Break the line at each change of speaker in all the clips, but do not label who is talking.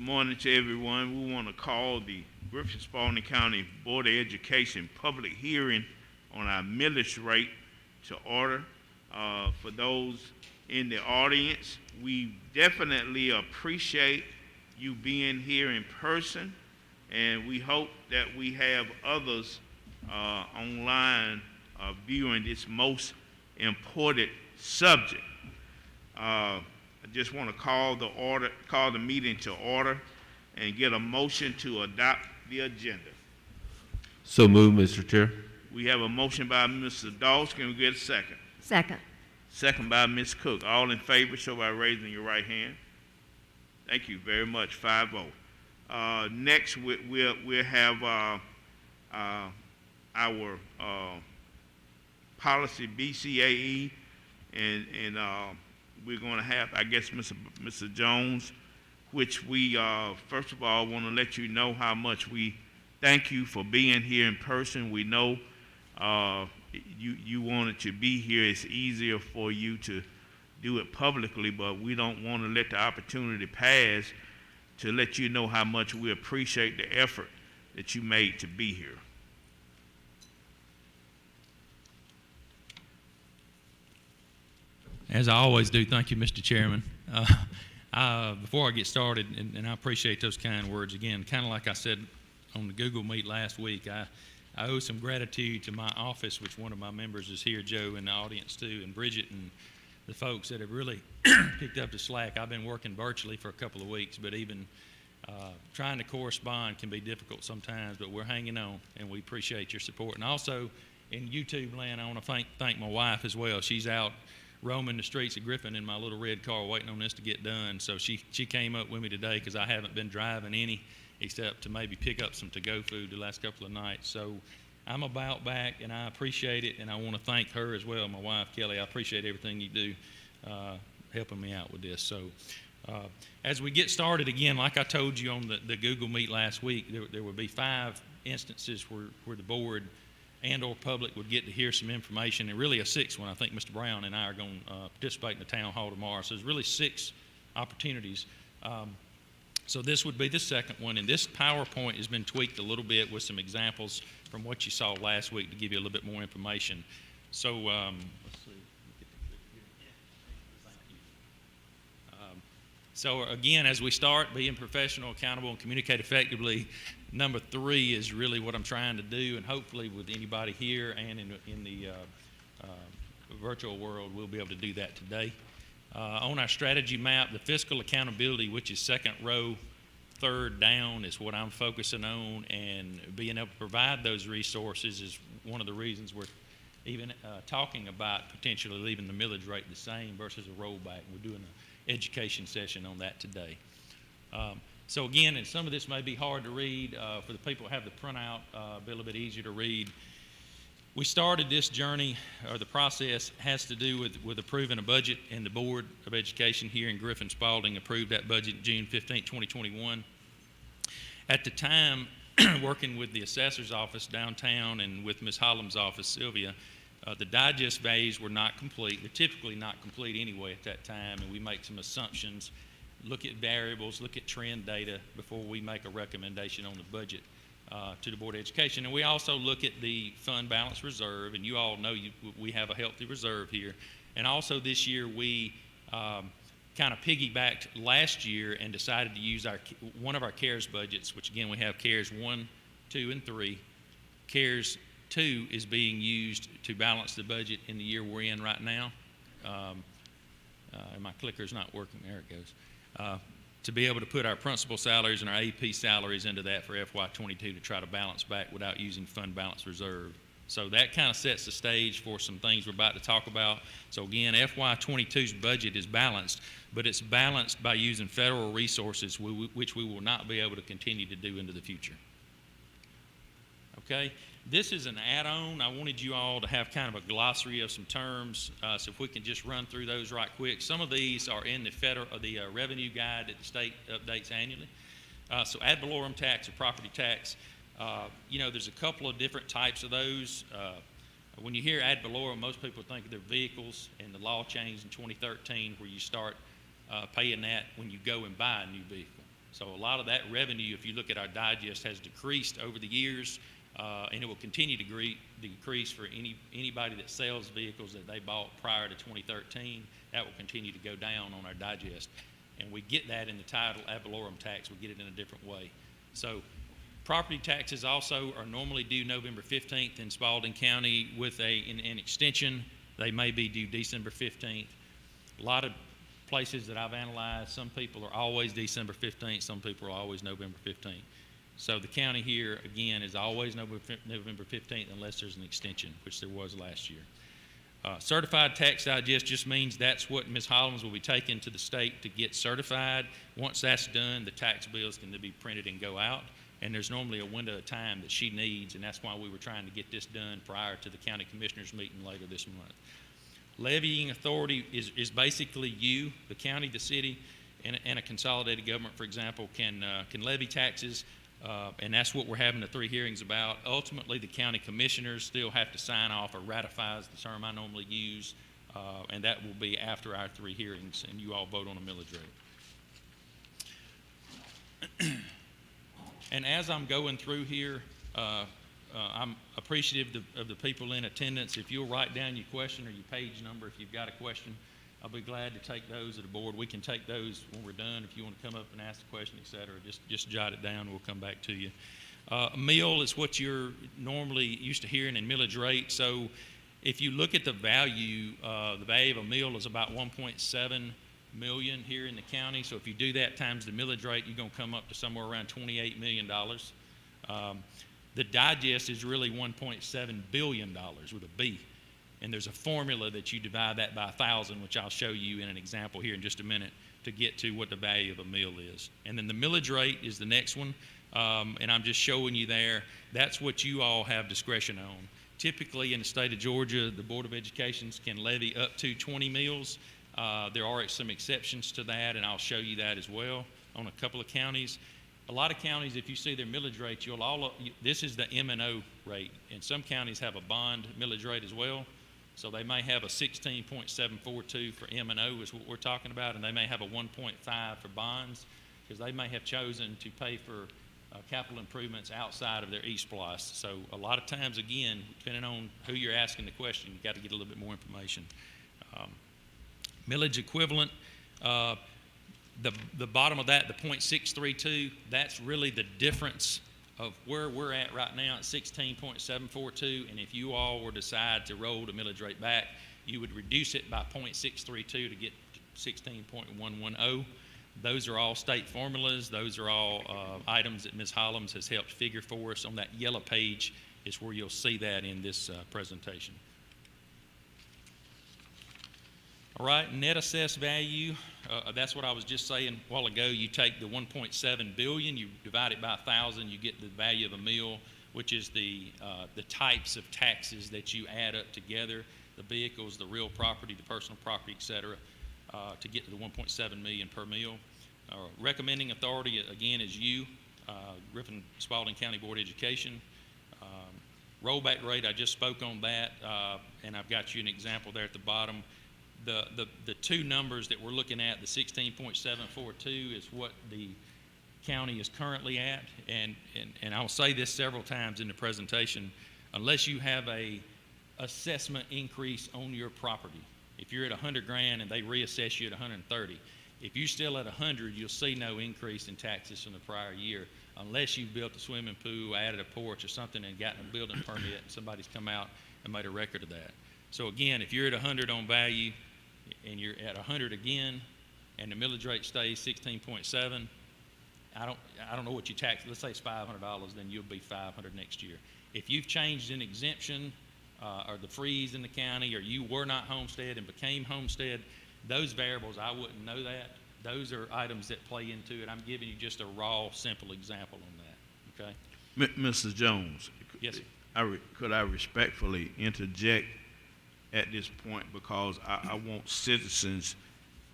Good morning to everyone. We want to call the Griffin-Spalding County Board of Education public hearing on our millage rate to order. For those in the audience, we definitely appreciate you being here in person, and we hope that we have others online viewing this most important subject. I just want to call the meeting to order and get a motion to adopt the agenda.
So moved, Mr. Chair.
We have a motion by Mr. Dawes. Can we get a second?
Second.
Second by Ms. Cook. All in favor, show by raising your right hand. Thank you very much. 5-0. Next, we'll have our policy BCAE, and we're going to have, I guess, Mr. Jones, which we, first of all, want to let you know how much we thank you for being here in person. We know you wanted to be here. It's easier for you to do it publicly, but we don't want to let the opportunity pass to let you know how much we appreciate the effort that you made to be here.
As I always do, thank you, Mr. Chairman. Before I get started, and I appreciate those kind words again, kind of like I said on the Google Meet last week, I owe some gratitude to my office, which one of my members is here, Joe, in the audience too, and Bridget, and the folks that have really picked up the slack. I've been working virtually for a couple of weeks, but even trying to correspond can be difficult sometimes, but we're hanging on, and we appreciate your support. And also, in YouTube land, I want to thank my wife as well. She's out roaming the streets of Griffin in my little red car waiting on this to get done. So she came up with me today because I haven't been driving any except to maybe pick up some to-go food the last couple of nights. So I'm about back, and I appreciate it, and I want to thank her as well, my wife, Kelly. I appreciate everything you do helping me out with this. So as we get started again, like I told you on the Google Meet last week, there will be 5 instances where the board and or public would get to hear some information, and really a 6th one. I think Mr. Brown and I are going to participate in the town hall tomorrow. So there's really 6 opportunities. So this would be the 2nd one, and this PowerPoint has been tweaked a little bit with some examples from what you saw last week to give you a little bit more information. So let's see. So again, as we start being professional, accountable, and communicate effectively, number 3 is really what I'm trying to do, and hopefully with anybody here and in the virtual world, we'll be able to do that today. On our strategy map, the fiscal accountability, which is 2nd row, 3rd down, is what I'm focusing on, and being able to provide those resources is one of the reasons we're even talking about potentially leaving the millage rate the same versus a rollback. We're doing an education session on that today. So again, and some of this may be hard to read, for the people who have the printout, be a little bit easier to read. We started this journey, or the process has to do with approving a budget, and the Board of Education here in Griffin-Spalding approved that budget June 15, 2021. At the time, working with the assessor's office downtown and with Ms. Holland's office, Sylvia, the digest values were not complete. They're typically not complete anyway at that time, and we make some assumptions, look at variables, look at trend data before we make a recommendation on the budget to the Board of Education. And we also look at the fund balance reserve, and you all know we have a healthy reserve here. And also this year we kind of piggybacked last year and decided to use one of our CARES budgets, which again we have CARES 1, 2, and 3. CARES 2 is being used to balance the budget in the year we're in right now. And my clicker's not working. There it goes. To be able to put our principal salaries and our AP salaries into that for FY22 to try to balance back without using fund balance reserve. So that kind of sets the stage for some things we're about to talk about. So again, FY22's budget is balanced, but it's balanced by using federal resources, which we will not be able to continue to do into the future. Okay, this is an add-on. I wanted you all to have kind of a glossary of some terms, so if we can just run through those right quick. Some of these are in the revenue guide that the state updates annually. So ad valorem tax or property tax, there's a couple of different types of those. When you hear ad valorem, most people think of their vehicles, and the law changed in 2013 where you start paying that when you go and buy a new vehicle. So a lot of that revenue, if you look at our digest, has decreased over the years, and it will continue to decrease for anybody that sells vehicles that they bought prior to 2013. That will continue to go down on our digest. And we get that in the title ad valorem tax. We get it in a different way. So property taxes also are normally due November 15th in Spalding County with an extension. They may be due December 15th. A lot of places that I've analyzed, some people are always December 15th, some people are always November 15th. So the county here, again, is always November 15th unless there's an extension, which there was last year. Certified tax digest just means that's what Ms. Hollins will be taking to the state to get certified. Once that's done, the tax bills can be printed and go out, and there's normally a window of time that she needs, and that's why we were trying to get this done prior to the county commissioners meeting later this month. Levying authority is basically you, the county, the city, and a consolidated government, for example, can levy taxes, and that's what we're having the 3 hearings about. Ultimately, the county commissioners still have to sign off, or ratify is the term I normally use, and that will be after our 3 hearings, and you all vote on a millage rate. And as I'm going through here, I'm appreciative of the people in attendance. If you'll write down your question or your page number if you've got a question, I'll be glad to take those at the board. We can take those when we're done. If you want to come up and ask a question, et cetera, just jot it down. We'll come back to you. Mill is what you're normally used to hearing in millage rate. So if you look at the value of a mill is about 1.7 million here in the county. So if you do that times the millage rate, you're going to come up to somewhere around $28 million. The digest is really $1.7 billion with a B. And there's a formula that you divide that by 1,000, which I'll show you in an example here in just a minute, to get to what the value of a mill is. And then the millage rate is the next one, and I'm just showing you there. That's what you all have discretion on. Typically in the state of Georgia, the Board of Education can levy up to 20 mills. There are some exceptions to that, and I'll show you that as well on a couple of counties. A lot of counties, if you see their millage rates, this is the M&O rate, and some counties have a bond millage rate as well. So they may have a 16.742 for M&O is what we're talking about, and they may have a 1.5 for bonds, because they may have chosen to pay for capital improvements outside of their E-Splice. So a lot of times, again, depending on who you're asking the question, you've got to get a little bit more information. Millage equivalent, the bottom of that, the 0.632, that's really the difference of where we're at right now at 16.742, and if you all were to decide to roll the millage rate back, you would reduce it by 0.632 to get 16.110. Those are all state formulas. Those are all items that Ms. Hollins has helped figure for us. On that yellow page is where you'll see that in this presentation. All right, net assessed value, that's what I was just saying a while ago. You take the 1.7 billion, you divide it by 1,000, you get the value of a mill, which is the types of taxes that you add up together, the vehicles, the real property, the personal property, et cetera, to get to the 1.7 million per mill. Recommending authority, again, is you, Griffin-Spalding County Board of Education. Rollback rate, I just spoke on that, and I've got you an example there at the bottom. The two numbers that we're looking at, the 16.742 is what the county is currently at, and I'll say this several times in the presentation, unless you have a assessment increase on your property. If you're at 100 grand and they reassess you at 130, if you're still at 100, you'll see no increase in taxes from the prior year, unless you've built a swimming pool, added a porch or something, and gotten a building permit, and somebody's come out and made a record of that. So again, if you're at 100 on value, and you're at 100 again, and the millage rate stays 16.7, I don't know what you tax. Let's say it's $500, then you'll be $500 next year. If you've changed an exemption or the freeze in the county, or you were not homestead and became homestead, those variables, I wouldn't know that. Those are items that play into it. I'm giving you just a raw, simple example on that. Okay.
Mr. Jones.
Yes, sir.
Could I respectfully interject at this point, because I want citizens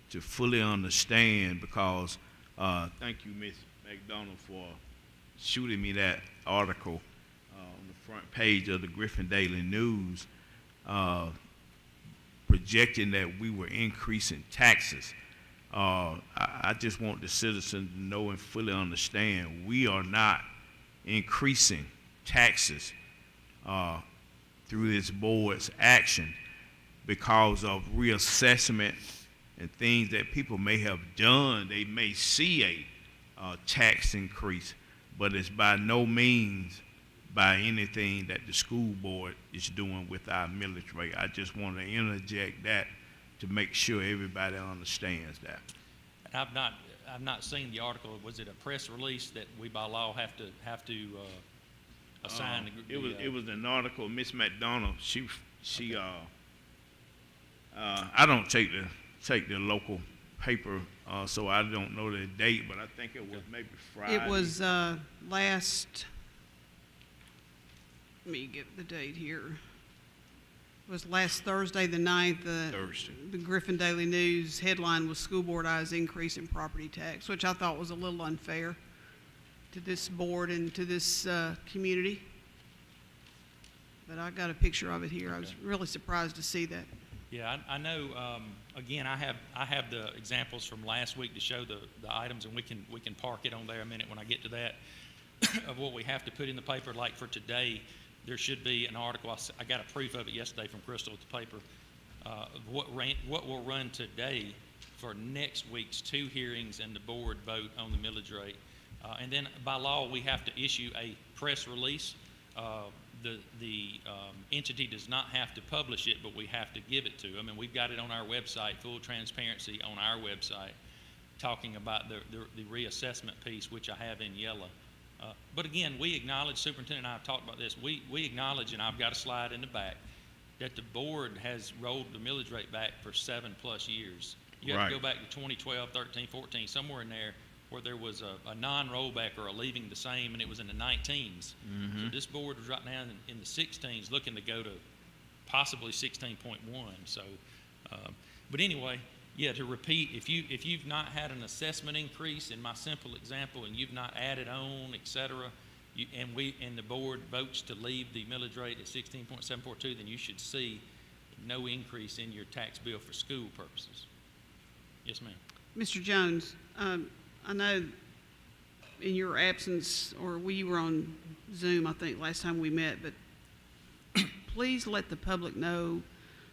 to fully understand, because thank you, Ms. McDonald, for shooting me that article on the front page of the Griffin Daily News, projecting that we were increasing taxes. I just want the citizens to know and fully understand we are not increasing taxes through this board's action because of reassessment and things that people may have done. They may see a tax increase, but it's by no means by anything that the school board is doing with our millage rate. I just want to interject that to make sure everybody understands that.
I've not seen the article. Was it a press release that we by law have to assign?
It was an article. Miss McDonald. She I don't take the local paper, so I don't know the date, but I think it was maybe Friday.
It was last, let me get the date here. It was last Thursday, the 9th.
Thursday.
The Griffin Daily News headline was School Board Eyes Increase in Property Tax, which I thought was a little unfair to this board and to this community. But I got a picture of it here. I was really surprised to see that.
Yeah, I know. Again, I have the examples from last week to show the items, and we can park it on there a minute when I get to that of what we have to put in the paper. Like for today, there should be an article. I got a proof of it yesterday from Crystal at the paper. What will run today for next week's 2 hearings and the board vote on the millage rate, and then by law we have to issue a press release. The entity does not have to publish it, but we have to give it to them. And we've got it on our website, full transparency on our website, talking about the reassessment piece, which I have in yellow. But again, we acknowledge, Superintendent and I have talked about this, we acknowledge, and I've got a slide in the back, that the board has rolled the millage rate back for 7+ years. You have to go back to 2012, 13, 14, somewhere in there, where there was a non-rollback or a leaving the same, and it was in the 19s.
Mm-hmm.
So this board was right now in the 16s, looking to go to possibly 16.1. So, but anyway, yeah. To repeat, if you've not had an assessment increase, in my simple example, and you've not added on, et cetera, and the board votes to leave the millage rate at 16.742, then you should see no increase in your tax bill for school purposes. Yes, ma'am.
Mr. Jones, I know in your absence, or we were on Zoom, I think, last time we met, but please let the public know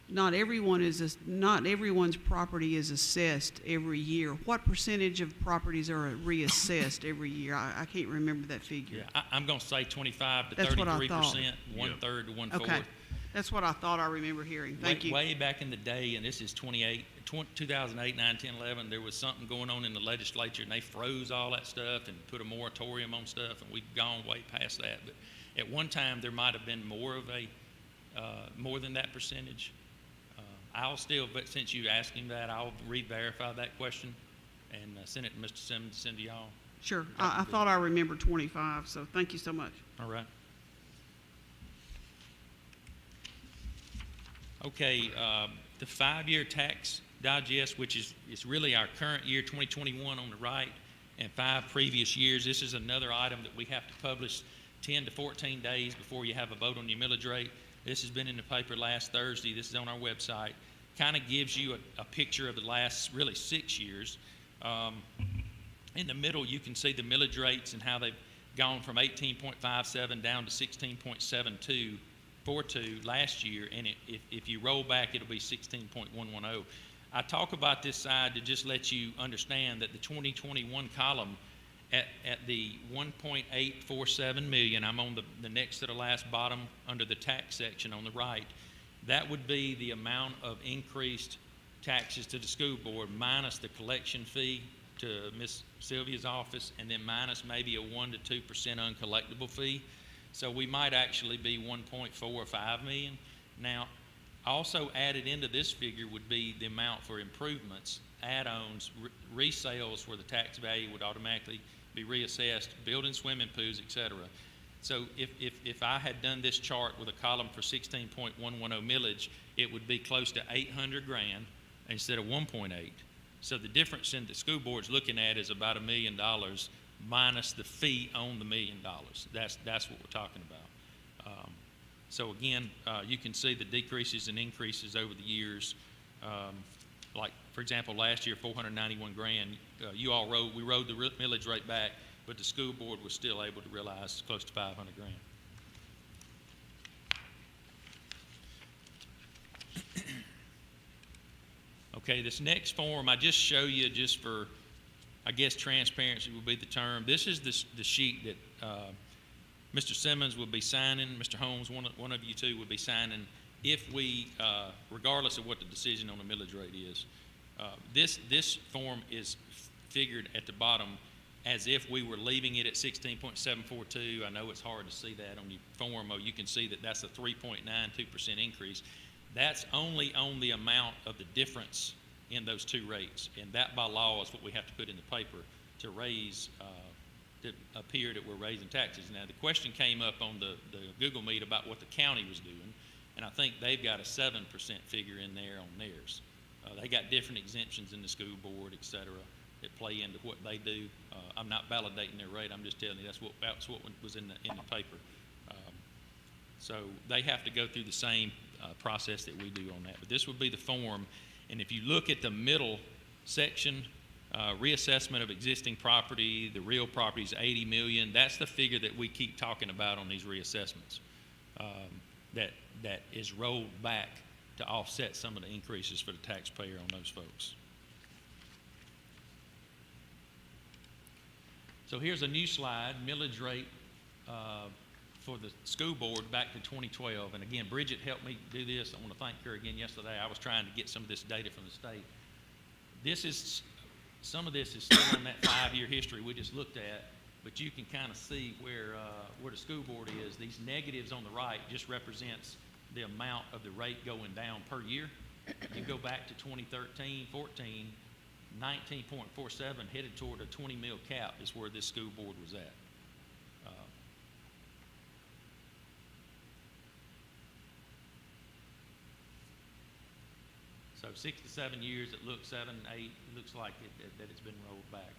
not everyone's property is assessed every year. What percentage of properties are reassessed every year? I can't remember that figure.
Yeah, I'm going to say 25 to
That's what I
33%,
thought.
1/3 to 1/4.
Okay, that's what I thought I remember hearing. Thank you.
Way back in the day, and this is 2008, 9, 10, 11, there was something going on in the legislature, and they froze all that stuff and put a moratorium on stuff, and we've gone way past that. But at one time, there might have been more than that percentage. I'll still, but since you asked him that, I'll re-verify that question and send it to Mr. Simmons, send to y'all.
Sure, I thought I remembered 25, so thank you so much.
All right. Okay, the 5-year tax digest, which is really our current year, 2021 on the right, and 5 previous years. This is another item that we have to publish 10 to 14 days before you have a vote on your millage rate. This has been in the paper last Thursday. This is on our website. Kind of gives you a picture of the last really 6 years. In the middle, you can see the millage rates and how they've gone from 18.57 down to 16.7242 last year. And if you roll back, it'll be 16.110. I talk about this side to just let you understand that the 2021 column at the 1.847 million, I'm on the next to the last bottom under the tax section on the right. That would be the amount of increased taxes to the school board minus the collection fee to Miss Sylvia's office, and then minus maybe a 1 to 2% uncollectible fee. So we might actually be 1.45 million. Now, also added into this figure would be the amount for improvements, add-ons, resales where the tax value would automatically be reassessed, building swimming pools, et cetera. So if I had done this chart with a column for 16.110 millage, it would be close to $800,000 instead of 1.8. So the difference in the school board's looking at is about $1 million minus the fee on the $1 million. That's what we're talking about. So again, you can see the decreases and increases over the years. like, for example, last year, 491 grand, we rode the millage rate back, but the school board was still able to realize close to 500 grand. Okay, this next form, I just show you just for, I guess, transparency would be the term. This is the sheet that Mr. Simmons will be signing, Mr. Holmes, one of you two would be signing if we, regardless of what the decision on the millage rate is. This form is figured at the bottom as if we were leaving it at 16.742. I know it's hard to see that on your form. You can see that that's a 3.92% increase. That's only on the amount of the difference in those two rates, and that by law is what we have to put in the paper to raise, to appear that we're raising taxes. Now, the question came up on the Google Meet about what the county was doing, and I think they've got a 7% figure in there on theirs. They got different exemptions in the school board, et cetera, that play into what they do. I'm not validating their rate. I'm just telling you that's what was in the paper. So they have to go through the same process that we do on that. But this would be the form, and if you look at the middle section, reassessment of existing property, the real property is 80 million. That's the figure that we keep talking about on these reassessments. That is rolled back to offset some of the increases for the taxpayer on those folks. So here's a new slide, millage rate for the school board back to 2012. And again, Bridget helped me do this. I want to thank her again yesterday. I was trying to get some of this data from the state. Some of this is still on that 5-year history we just looked at, but you can kind of see where the school board is. These negatives on the right just represents the amount of the rate going down per year. You go back to 2013, 14, 19.47 headed toward a 20 mil cap is where this school board was at. So 6 to 7 years, it looks 7, 8, it looks like that it's been rolled back.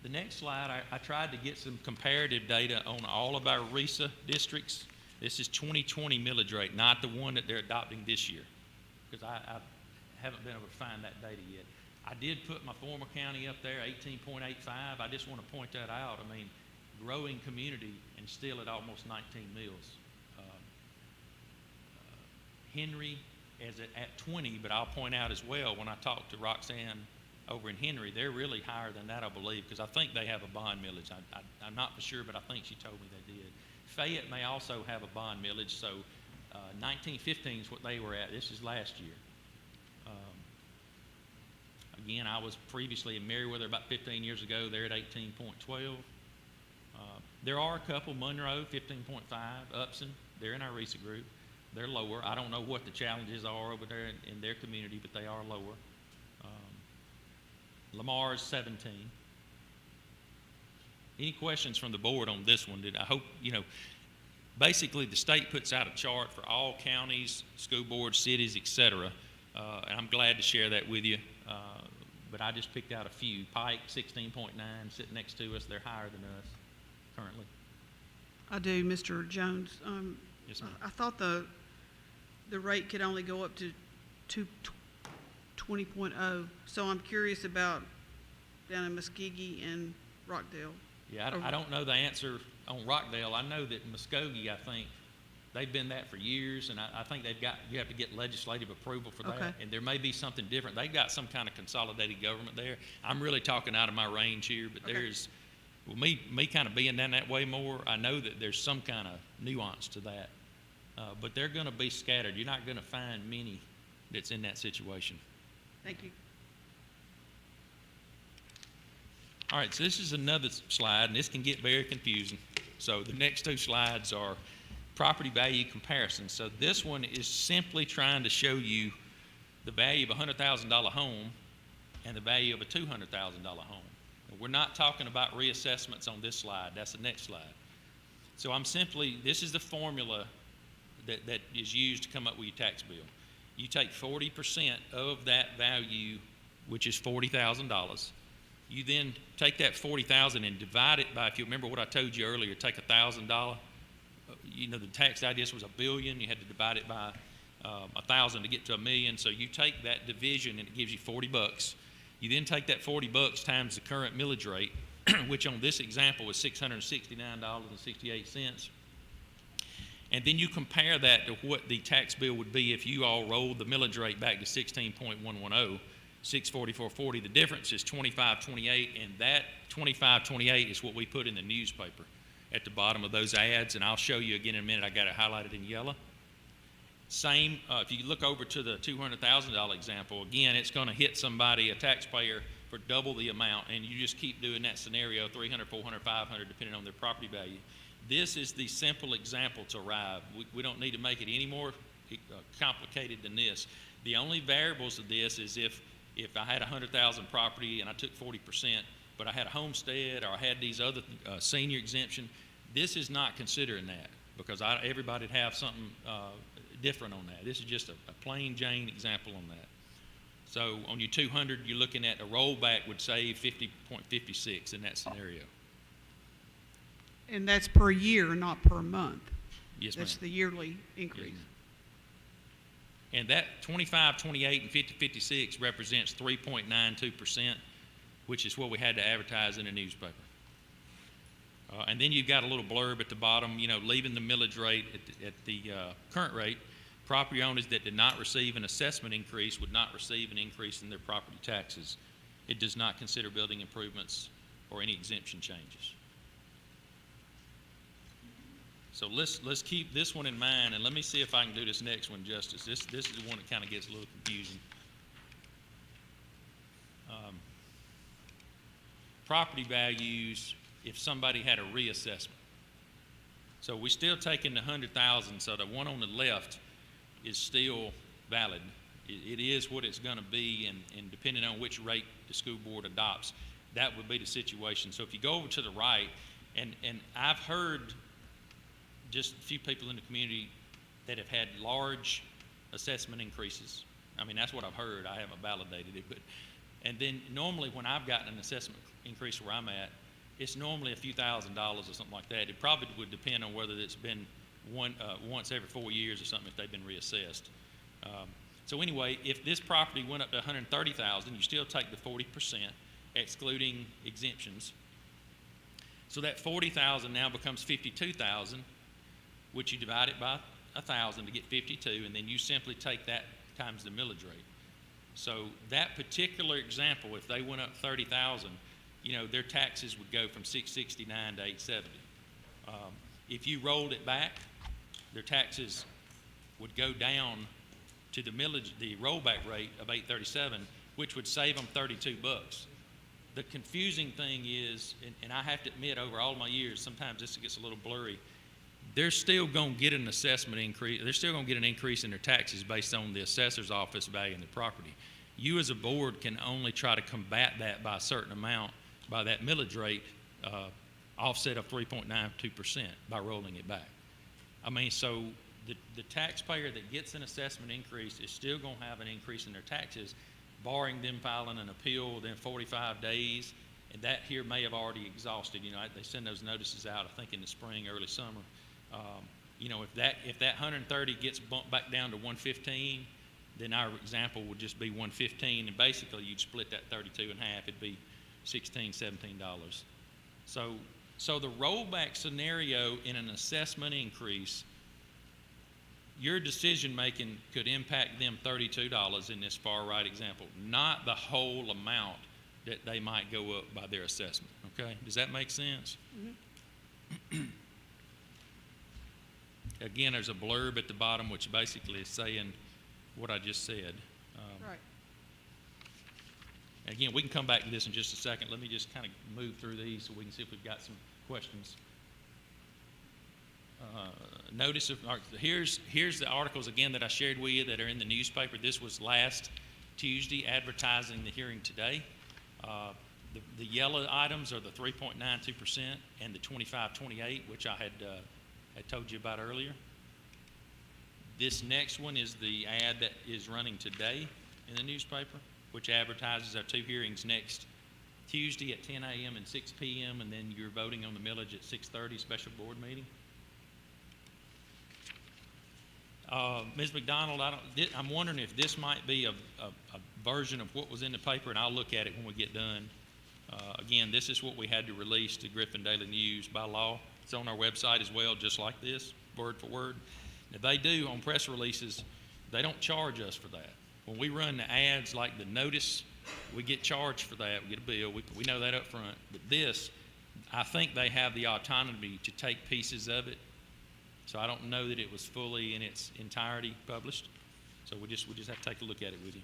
The next slide, I tried to get some comparative data on all of our RESA districts. This is 2020 millage rate, not the one that they're adopting this year, because I haven't been able to find that data yet. I did put my former county up there, 18.85. I just want to point that out. I mean, growing community and still at almost 19 mils. Henry is at 20, but I'll point out as well, when I talked to Roxanne over in Henry, they're really higher than that, I believe, because I think they have a bond millage. I'm not for sure, but I think she told me they did. Fayette may also have a bond millage, so 1915 is what they were at. This is last year. Again, I was previously in Meriwether about 15 years ago. They're at 18.12. There are a couple, Monroe, 15.5, Upson, they're in our RESA group. They're lower. I don't know what the challenges are over there in their community, but they are lower. Lamar's 17. Any questions from the board on this one? I hope, basically the state puts out a chart for all counties, school boards, cities, et cetera, and I'm glad to share that with you. But I just picked out a few. Pike, 16.9, sitting next to us. They're higher than us currently.
I do, Mr. Jones.
Yes, ma'am.
I thought the rate could only go up to 20.0. So I'm curious about down in Muskogee and Rockdale.
Yeah, I don't know the answer on Rockdale. I know that Muskogee, I think, they've been that for years, and I think you have to get legislative approval for that.
Okay.
And there may be something different. They've got some kind of consolidated government there. I'm really talking out of my range here, but
Okay.
me kind of being down that way more, I know that there's some kind of nuance to that. But they're going to be scattered. You're not going to find many that's in that situation.
Thank you.
All right, so this is another slide, and this can get very confusing. So the next two slides are property value comparison. So this one is simply trying to show you the value of a $100,000 home and the value of a $200,000 home. We're not talking about reassessments on this slide. That's the next slide. So this is the formula that is used to come up with your tax bill. You take 40% of that value, which is $40,000. You then take that $40,000 and divide it by, if you remember what I told you earlier, take $1,000. The tax IDS was $1 billion. You had to divide it by $1,000 to get to $1 million. So you take that division and it gives you $40. You then take that $40 times the current millage rate, which on this example is $669.68. And then you compare that to what the tax bill would be if you all rolled the millage rate back to 16.110, 644.40. The difference is $25.28, and that $25.28 is what we put in the newspaper at the bottom of those ads, and I'll show you again in a minute. I got it highlighted in yellow. Same, if you look over to the $200,000 example, again, it's going to hit somebody, a taxpayer, for double the amount, and you just keep doing that scenario, 300, 400, 500, depending on their property value. This is the simple example to arrive. We don't need to make it any more complicated than this. The only variables of this is if I had 100,000 property and I took 40%, but I had a homestead or I had these other senior exemption, this is not considering that because everybody would have something different on that. This is just a plain Jane example on that. So on your 200, you're looking at a rollback would save 50.56 in that scenario.
And that's per year, not per month.
Yes,
That's
ma'am.
the yearly increase.
Yes. And that 25, 28, and 50, 56 represents 3.92%, which is what we had to advertise in the newspaper. And then you've got a little blurb at the bottom, leaving the millage rate at the current rate. Property owners that did not receive an assessment increase would not receive an increase in their property taxes. It does not consider building improvements or any exemption changes. So let's keep this one in mind, and let me see if I can do this next one justice. This is the one that kind of gets a little confusing. Property values, if somebody had a reassessment. So we're still taking the 100,000, so the one on the left is still valid. It is what it's going to be, and depending on which rate the school board adopts, that would be the situation. So if you go over to the right, and I've heard just a few people in the community that have had large assessment increases. I mean, that's what I've heard. I haven't validated it, and then normally when I've gotten an assessment increase where I'm at, it's normally a few $1,000s or something like that. It probably would depend on whether it's been once every 4 years or something if they've been reassessed. So anyway, if this property went up to $130,000, you still take the 40%, excluding exemptions. So that $40,000 now becomes $52,000, which you divide it by 1,000 to get 52, and then you simply take that times the millage rate. So that particular example, if they went up 30,000, their taxes would go from 669 to 870. If you rolled it back, their taxes would go down to the millage, the rollback rate of 837, which would save them $32. The confusing thing is, and I have to admit, over all my years, sometimes this gets a little blurry. They're still going to get an assessment increase. They're still going to get an increase in their taxes based on the assessor's office valuing the property. You as a board can only try to combat that by a certain amount, by that millage rate offset of 3.92% by rolling it back. I mean, so the taxpayer that gets an assessment increase is still going to have an increase in their taxes, barring them filing an appeal within 45 days, and that here may have already exhausted. They send those notices out, I think, in the spring, early summer. If that 130 gets bumped back down to 115, then our example would just be 115, and basically you'd split that 32 in half. It'd be $16, $17. So the rollback scenario in an assessment increase, your decision making could impact them $32 in this far right example, not the whole amount that they might go up by their assessment. Okay, does that make sense? Mm-hmm. Again, there's a blurb at the bottom which basically is saying what I just said.
Right.
Again, we can come back to this in just a second. Let me just kind of move through these so we can see if we've got some questions. Here's the articles again that I shared with you that are in the newspaper. This was last Tuesday, advertising the hearing today. The yellow items are the 3.92% and the 25.28, which I had told you about earlier. This next one is the ad that is running today in the newspaper, which advertises our two hearings next Tuesday at 10 a.m. and 6 p.m., and then you're voting on the millage at 6:30, special board meeting. Ms. McDonald, I'm wondering if this might be a version of what was in the paper, and I'll look at it when we get done. Again, this is what we had to release to Griffin Daily News by law. It's on our website as well, just like this, word for word. Now, they do on press releases, they don't charge us for that. When we run the ads like the notice, we get charged for that. We get a bill. We know that up front. But this, I think they have the autonomy to take pieces of it. So I don't know that it was fully in its entirety published. So we just have to take a look at it with you.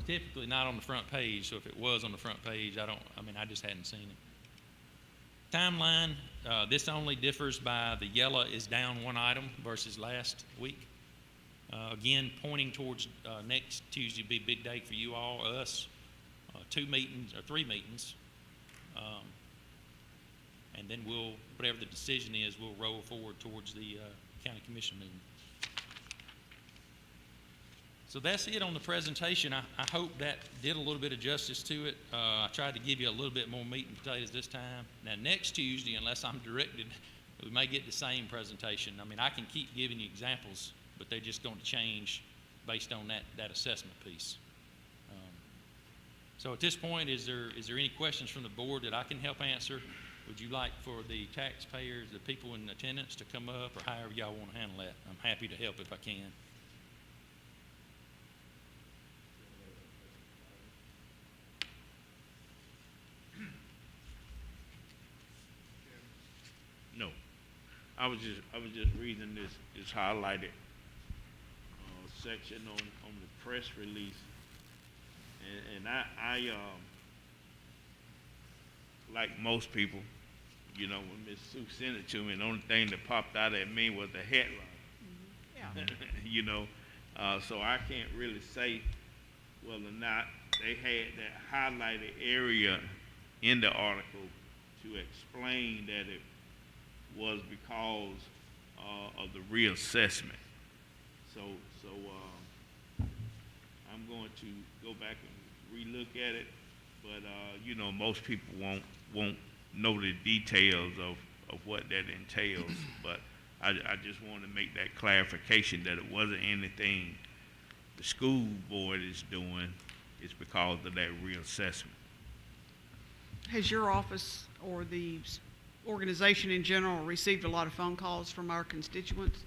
Typically not on the front page. So if it was on the front page, I just hadn't seen it. Timeline, this only differs by the yellow is down one item versus last week. Again, pointing towards next Tuesday be a big day for you all, us, 2 meetings or 3 meetings. And then whatever the decision is, we'll roll forward towards the county commission meeting. So that's it on the presentation. I hope that did a little bit of justice to it. I tried to give you a little bit more meat and potatoes this time. Now, next Tuesday, unless I'm directed, we may get the same presentation. I can keep giving you examples, but they're just going to change based on that assessment piece. So at this point, is there any questions from the board that I can help answer? Would you like for the taxpayers, the people in attendance to come up, or however y'all want to handle that? I'm happy to help if I can.
No, I was just reading this highlighted section on the press release, and I like most people, when Ms. Sue sent it to me, the only thing that popped out at me was the headline.
Yeah.
So I can't really say whether or not they had that highlighted area in the article to explain that it was because of the reassessment. So I'm going to go back and relook at it, but most people won't know the details of what that entails. But I just want to make that clarification that it wasn't anything the school board is doing. It's because of that reassessment.
Has your office or the organization in general received a lot of phone calls from our constituents?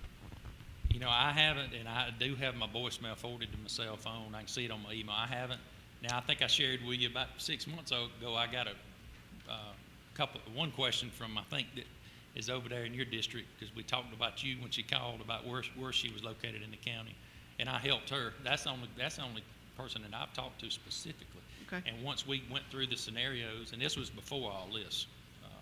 I haven't, and I do have my voicemail forwarded to my cell phone. I can see it on my email. I haven't. Now, I think I shared with you about 6 months ago, I got one question from, I think, that is over there in your district, because we talked about you when she called about where she was located in the county, and I helped her. That's the only person that I've talked to specifically.
Okay.
And once we went through the scenarios, and this was before all this,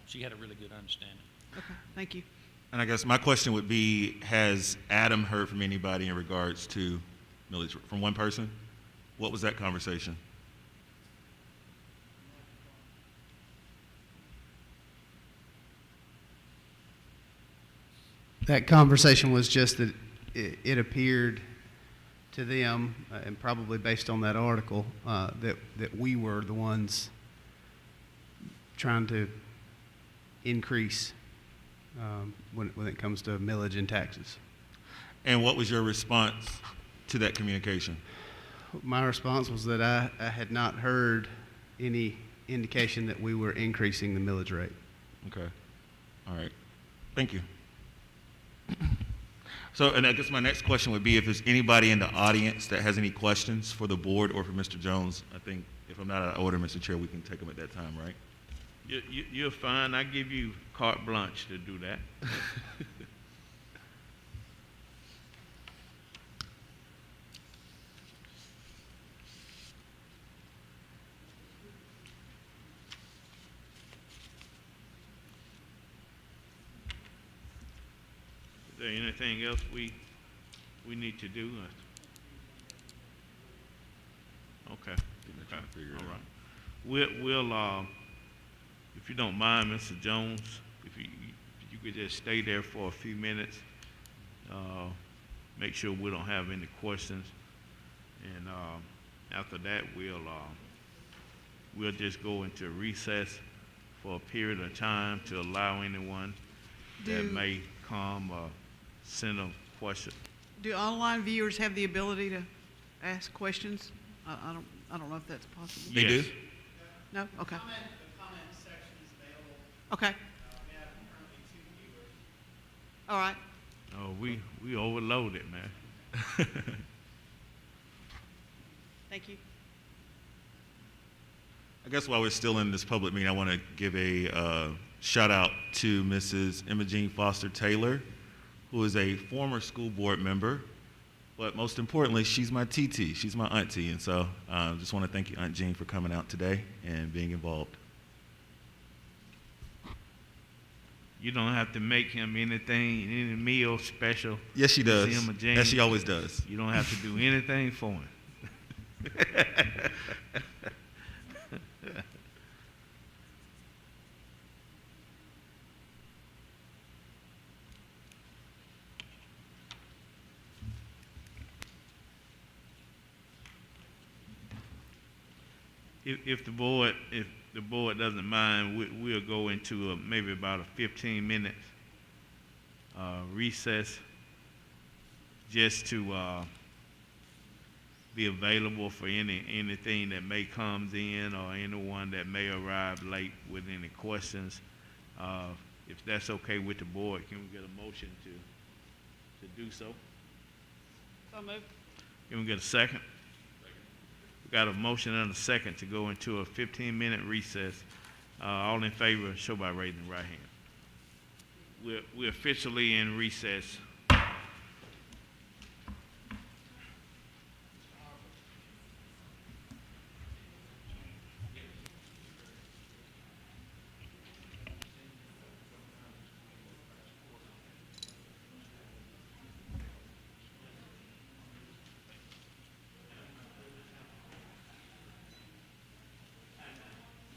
she had a really good understanding.
Okay, thank you.
And I guess my question would be, has Adam heard from anybody in regards to millage? From one person? What was that conversation?
That conversation was just that it appeared to them, and probably based on that article, that we were the ones trying to increase when it comes to millage and taxes.
And what was your response to that communication?
My response was that I had not heard any indication that we were increasing the millage rate.
Okay. All right. Thank you. So, and I guess my next question would be if there's anybody in the audience that has any questions for the board or for Mr. Jones. I think if I'm not out of order, Mr. Chair, we can take them at that time, right?
You're fine. I give you carte blanche to do that. Is there anything else we need to do? Okay. All right. We'll if you don't mind, Mr. Jones, if you could just stay there for a few minutes, make sure we don't have any questions, and after that we'll just go into recess for a period of time to allow anyone that may come send a question.
Do online viewers have the ability to ask questions? I don't know if that's possible.
They
Yes.
do?
No? Okay.
The comment section is available.
Okay.
We have currently 2 viewers.
All right.
Oh, we overloaded, man.
Thank you.
I guess while we're still in this public meeting, I want to give a shout out to Mrs. Imogene Foster Taylor, who is a former school board member, but most importantly, she's my TT. She's my auntie, and so just want to thank you, Aunt Jean, for coming out today and being involved.
You don't have to make him anything, any meal special.
Yes, she does.
Miss Imogene.
As she always does.
You don't have to do anything for him. If the board doesn't mind, we'll go into maybe about a 15-minute recess just to be available for anything that may comes in or anyone that may arrive late with any questions. If that's okay with the board, can we get a motion to do so?
So moved.
Can we get a second? We got a motion and a second to go into a 15-minute recess. All in favor, show by raising the right hand. We're officially in recess.